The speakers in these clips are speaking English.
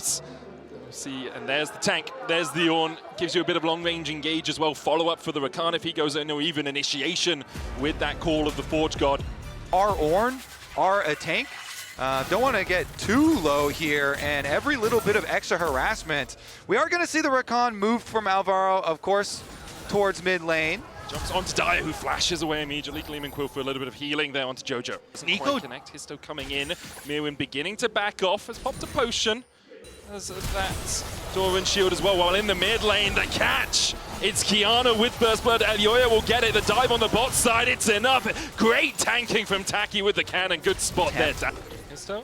See, and there's the tank, there's the Ornn, gives you a bit of long-range engage as well, follow-up for the Rakan if he goes in, or even initiation with that call of the Forge God. Our Ornn are a tank. Don't want to get too low here, and every little bit of extra harassment. We are going to see the Rakan move from Alvaro, of course, towards mid lane. Jumps onto Dyer, who flashes away immediately. Gleaming Quill for a little bit of healing there onto Jojo. Doesn't quite connect. Histo coming in. Mirwin beginning to back off. Has popped a potion. As that Doran shield as well. While in the mid lane, the catch. It's Kiana with Burst Blood. Elyoya will get it. The dive on the bot side. It's enough. Great tanking from Taki with the cannon. Good spot there. Histo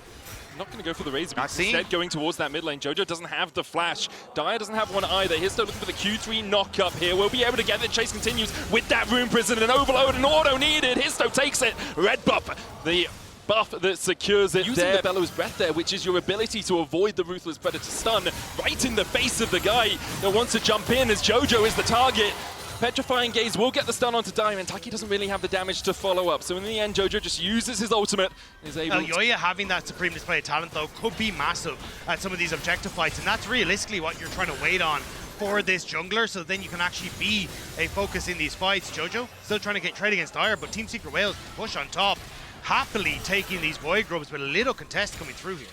not going to go for the Razor, but instead going towards that mid lane. Jojo doesn't have the flash. Dyer doesn't have one either. Histo looking for the Q3 knock up here. We'll be able to get the chase continues with that Rune Prison and overload and auto needed. Histo takes it. Red buff. The buff that secures it. Using the Bellows Breath there, which is your ability to avoid the Ruthless Predator stun right in the face of the guy that wants to jump in as Jojo is the target. Petrifying Gaze will get the stun onto Dyer, and Taki doesn't really have the damage to follow up. So in the end, Jojo just uses his ultimate. Is able Elyoya having that supreme display of talent, though, could be massive at some of these objective fights, and that's realistically what you're trying to wait on for this jungler, so then you can actually be a focus in these fights. Jojo still trying to get trade against Dyer, but Team Secret Wales push on top, happily taking these Void Grubs with a little contest coming through here.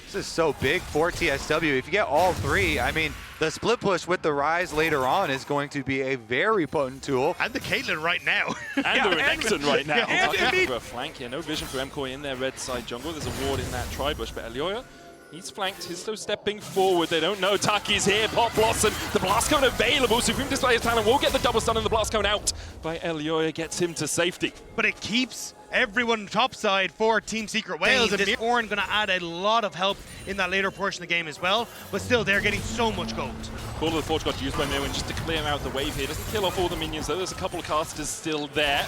This is so big for TSW. If you get all three, I mean, the split push with the Rise later on is going to be a very potent tool. And the Caitlyn right now. And the Renekton right now. And for a flank here. No vision for MKOI in their red side jungle. There's a ward in that tri-bush, but Elyoya, he's flanked. Histo stepping forward. They don't know. Taki's here. Pop Blossom. The Blast Cone available. Supreme Display of Talent will get the double stun and the Blast Cone out by Elyoya. Gets him to safety. But it keeps everyone topside for Team Secret Wales, and Ornn going to add a lot of help in that later portion of the game as well, but still they're getting so much gold. Call of the Forge got used by Mirwin just to clear out the wave here. Doesn't kill off all the minions though, there's a couple of casters still there.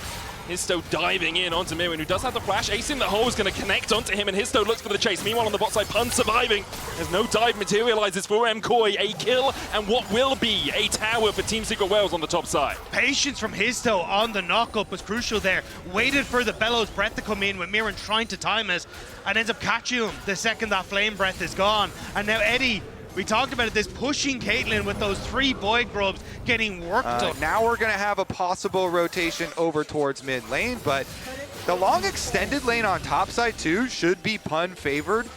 Histo diving in onto Mirwin, who does have the flash. Ace in the hole is going to connect onto him, and Histo looks for the chase. Meanwhile, on the bot side, Pun surviving. There's no dive materializes for MKOI. A kill, and what will be a tower for Team Secret Wales on the top side. Patience from Histo on the knock-up was crucial there. Waited for the Bellows Breath to come in with Mirwin trying to time it, and ends up catching him the second that Flame Breath is gone. And now Eddie, we talked about it, this pushing Caitlyn with those 3 Void Grubs getting worked up. Now we're going to have a possible rotation over towards mid lane, but the long extended lane on top side too should be Pun favored.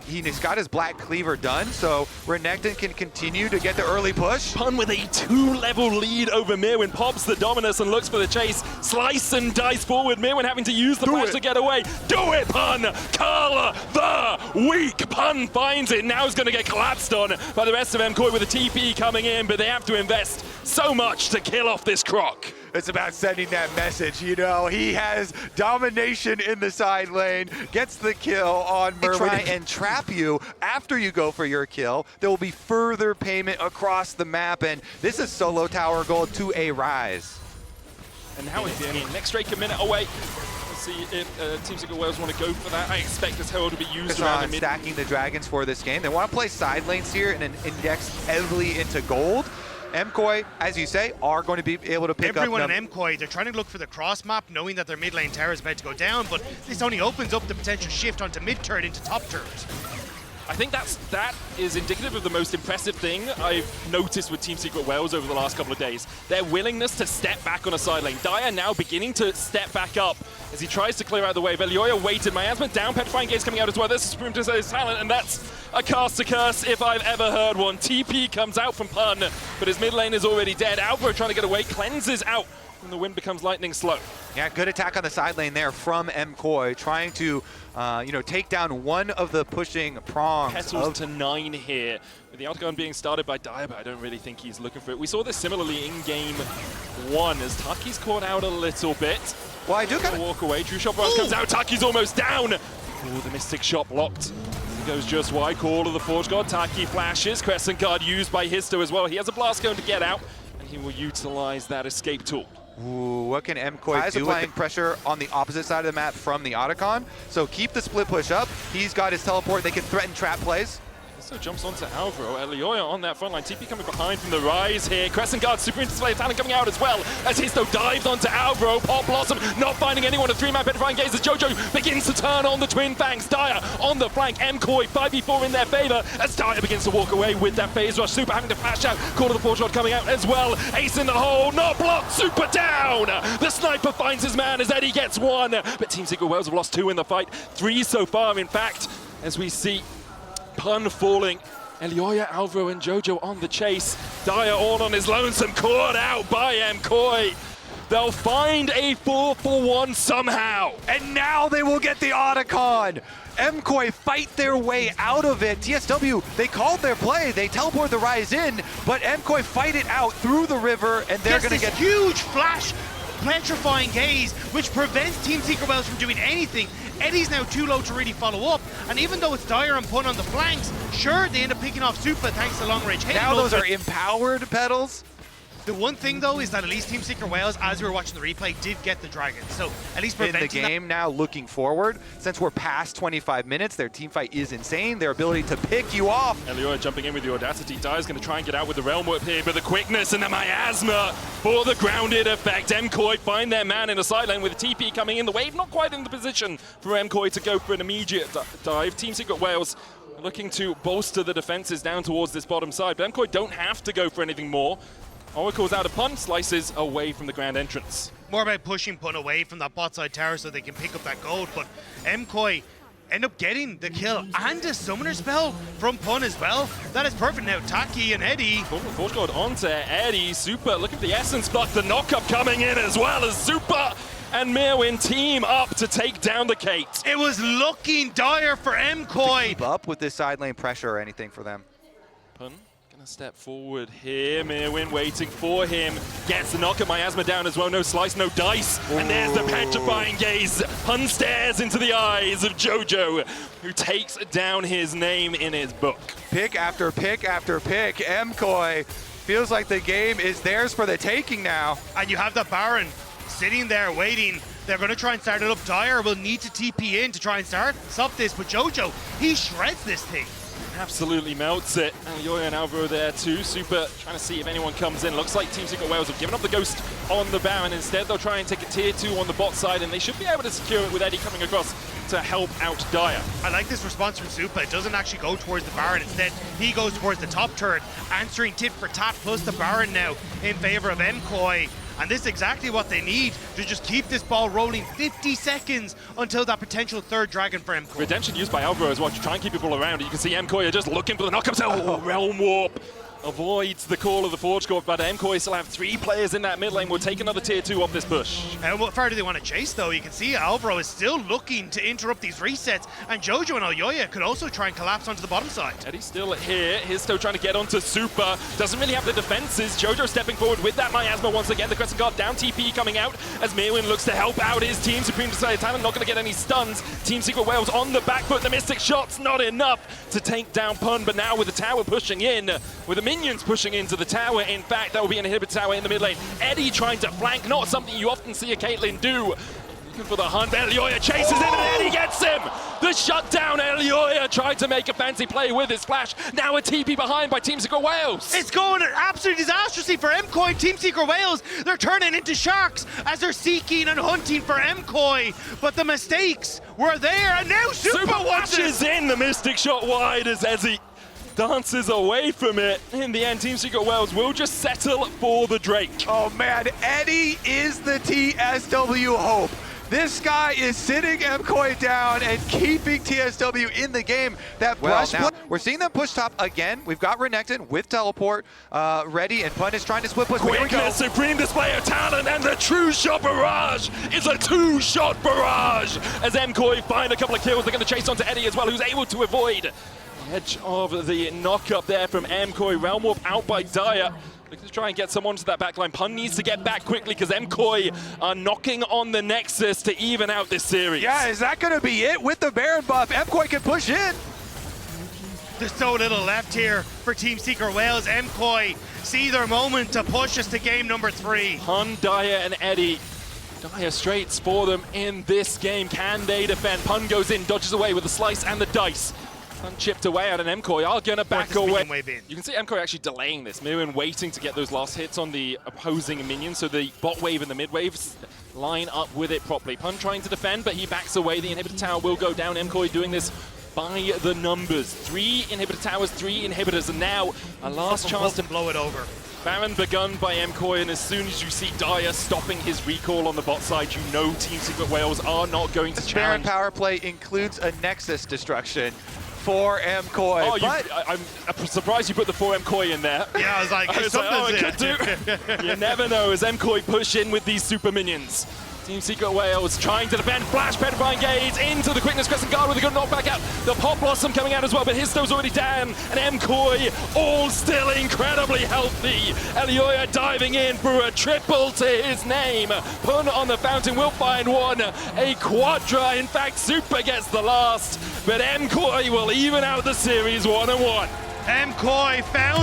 He's got his Black Cleaver done, so Renekton can continue to get the early push. Pun with a 2-level lead over Mirwin, pops the Dominus and looks for the chase. Slice and dice forward, Mirwin having to use the flash to get away. Do it, Pun! Carla the weak! Pun finds it, now he's going to get collapsed on by the rest of MKOI with a TP coming in, but they have to invest so much to kill off this Croc. It's about sending that message, you know. He has domination in the side lane, gets the kill on Mirwin. Try and trap you after you go for your kill. There will be further payment across the map, and this is solo tower gold to a Rise. And now it's the next Drake a minute away. Let's see if Team Secret Wales want to go for that. I expect this Herald to be used around the mid. Stacking the dragons for this game. They want to play side lanes here and then index heavily into gold. MKOI, as you say, are going to be able to pick everyone up... in MKOI, they're trying to look for the cross map, knowing that their mid lane tower is about to go down, but this only opens up the potential shift onto mid turret into top turret. I think that is indicative of the most impressive thing I've noticed with Team Secret Wales over the last couple of days. Their willingness to step back on a side lane. Dyer now beginning to step back up as he tries to clear out the wave. Elyoya waited. Miasma down. Petrifying Gaze coming out as well. This is Supreme Display Talent, and that's a caster curse if I've ever heard one. TP comes out from Pun, but his mid lane is already dead. Alvaro trying to get away. Cleanses out, and the wind becomes lightning slow. Yeah, good attack on the side lane there from MKOI, trying to take down one of the pushing prongs. Petals to 9 here, with the outgun being started by Dyer, but I don't really think he's looking for it. We saw this similarly in game 1 as Taki's caught out a little bit. Well, I do kind of walk away. True Shot Rush comes out. Taki's almost down. Ooh, the Mystic Shot blocked. He goes just wide. Call of the Forge God. Taki flashes. Crescent Guard used by Histo as well. He has a Blast Cone to get out, and he will utilize that escape tool. Ooh, what can MKOI do? Applying pressure on the opposite side of the map from the Otacon. So keep the split push up. He's got his teleport. They can threaten trap plays. So jumps onto Alvaro. Elioya on that front line. TP coming behind from the rise here. Crescent Guard, super display talent coming out as well. As Histo dives onto Alvaro. Pop Blossom not finding anyone. A 3-man petrifying gaze as Jojo begins to turn on the Twin Fangs. Dyer on the flank. MCOY 5v4 in their favor. As Dyer begins to walk away with that phase rush. Super having to flash out. Call of the Forge Rod coming out as well. Ace in the hole. Not blocked. Super down. The sniper finds his man as Eddie gets one. But Team Secret Wales have lost 2 in the fight. 3 so far, in fact, as we see Pun falling. Elioya, Alvaro, and Jojo on the chase. Dyer all on his lonesome, caught out by MKOI. They'll find a 4-for-1 somehow. And now they will get the Otacon. MKOI fight their way out of it. TSW, they called their play. They teleport the Rise in, but MKOI fight it out through the river, and they're going to get huge flash, petrifying gaze, which prevents Team Secret Wales from doing anything. Eddie's now too low to really follow up, and even though it's Dyer and Pun on the flanks, sure, they end up picking off Supa thanks to long range. Now those are empowered pedals. The one thing though is that at least Team Secret Wales, as we were watching the replay, did get the Dragon. So at least in the game now, looking forward, since we're past 25 minutes, their team fight is insane. Their ability to pick you off. Elioya jumping in with the Audacity. Dyer's going to try and get out with the Realm Whip here, but the quickness and the miasma for the grounded effect. MKOI find their man in a side lane with the TP coming in. The wave not quite in the position for MKOI to go for an immediate dive. Team Secret Wales looking to bolster the defenses down towards this bottom side, but MKOI don't have to go for anything more. Oracle's out a Pun, slices away from the grand entrance. More about pushing Pun away from that bot side tower so they can pick up that gold, but MKOI end up getting the kill and a summoner spell from Pun as well. That is perfect now. Taki and Eddie. Forge Guard onto Eddie. Super, look at the Essence block. The knock-up coming in as well as Super and Mirwin team up to take down the Kate. It was looking dire for MKOI. Keep up with this side lane pressure or anything for them. Pun gonna step forward here. Mirwin waiting for him. Gets the knock-up miasma down as well. No slice, no dice. Ooh. And there's the petrifying gaze. Pun stares into the eyes of Jojo, who takes down his name in his book. Pick after pick after pick. MKOI feels like the game is theirs for the taking now. And you have the Baron sitting there waiting. They're going to try and start it up. Dyer will need to TP in to try and stop this, but Jojo, he shreds this thing. Absolutely melts it. Elioya and Alvaro there too. Super trying to see if anyone comes in. Looks like Team Secret Wales have given up the Ghost on the Baron. Instead, they'll try and take a tier 2 on the bot side, and they should be able to secure it with Eddie coming across to help out Dyer. I like this response from Supa. It doesn't actually go towards the Baron. Instead, he goes towards the top turret, answering tit for tat plus the Baron now in favor of MKOI. And this is exactly what they need to just keep this ball rolling 50 seconds until that potential third Dragon for MKOI. Redemption used by Alvaro as well to try and keep people around. You can see MKOI are just looking for the knockups. Oh, Realm Warp avoids the call of the Forge Guard, but MKOI still have 3 players in that mid lane. We'll take another tier 2 off this push. What far do they want to chase though? You can see Alvaro is still looking to interrupt these resets, and Jojo and Elioya could also try and collapse onto the bottom side. Eddie's still here. He's still trying to get onto Super. Doesn't really have the defenses. Jojo stepping forward with that miasma once again. The Crescent Guard down, TP coming out as Mirwin looks to help out his team. Supreme Display Talent not going to get any stuns. Team Secret Wales on the back foot. The Mystic shots not enough to take down Pun, but now with the tower pushing in, with the minions pushing into the tower. In fact, that will be an inhibitor tower in the mid lane. Eddie trying to flank, not something you often see a Caitlyn do. Looking for the hunt. Elioya chases him and Eddie gets him! The shutdown. Elioya tried to make a fancy play with his flash. Now a TP behind by Team Secret Wales. It's going absolutely disastrously for MKOI and Team Secret Wales. They're turning into sharks as they're seeking and hunting for MKOI. But the mistakes were there, and now Super washes in the Mystic shot wide as Ezzy dances away from it. In the end, Team Secret Wales will just settle for the Drake. Oh man, Eddie is the TSW hope. This guy is sitting MKOI down and keeping TSW in the game. That brush now, we're seeing them push top again. We've got Renekton with teleport ready, and Pun is trying to split push. Quickness, supreme display of talent, and the true shot barrage is a 2-shot barrage. As MKOI find a couple of kills, they're going to chase onto Eddie as well, who's able to avoid the edge of the knock-up there from MKOI. Realm Warp out by Dyer. Looking to try and get someone to that backline. Pun needs to get back quickly because MKOI are knocking on the Nexus to even out this series. Yeah, is that going to be it with the Baron buff? MKOI can push in. There's so little left here for Team Secret Wales. MKOI see their moment to push us to game number 3. Pun, Dyer, and Eddie. Dire straits for them in this game. Can they defend? Pun goes in, dodges away with the slice and the dice. Chipped away out, and MKOI are going to back away. Wave in. You can see MKOI actually delaying this. Mirwin waiting to get those last hits on the opposing minions, so the bot wave and the mid waves line up with it properly. Pun trying to defend, but he backs away. The inhibitor tower will go down. MKOI doing this by the numbers. 3 inhibitor towers, 3 inhibitors, and now a last chance to blow it over. Baron begun by MKOI, and as soon as you see Dyer stopping his recall on the bot side, you know Team Secret Wales are not going to This Baron challenge. power play includes a Nexus destruction for MKOI. Oh, but I'm surprised you put the 4 MKOI in there. Yeah, I was like, oh, it could do. You never know as MKOI push in with these super minions. Team Secret Wales trying to defend. Flash, Petrifying Gaze into the Quickness Crescent Guard with a good knockback out. The Pop Blossom coming out as well, but Histo's already down. And MKOI all still incredibly healthy. Elioya diving in for a triple to his name. Pun on the fountain will find one. A quadra, in fact, Super gets the last. But MKOI will even out the series 1-1. MKOI found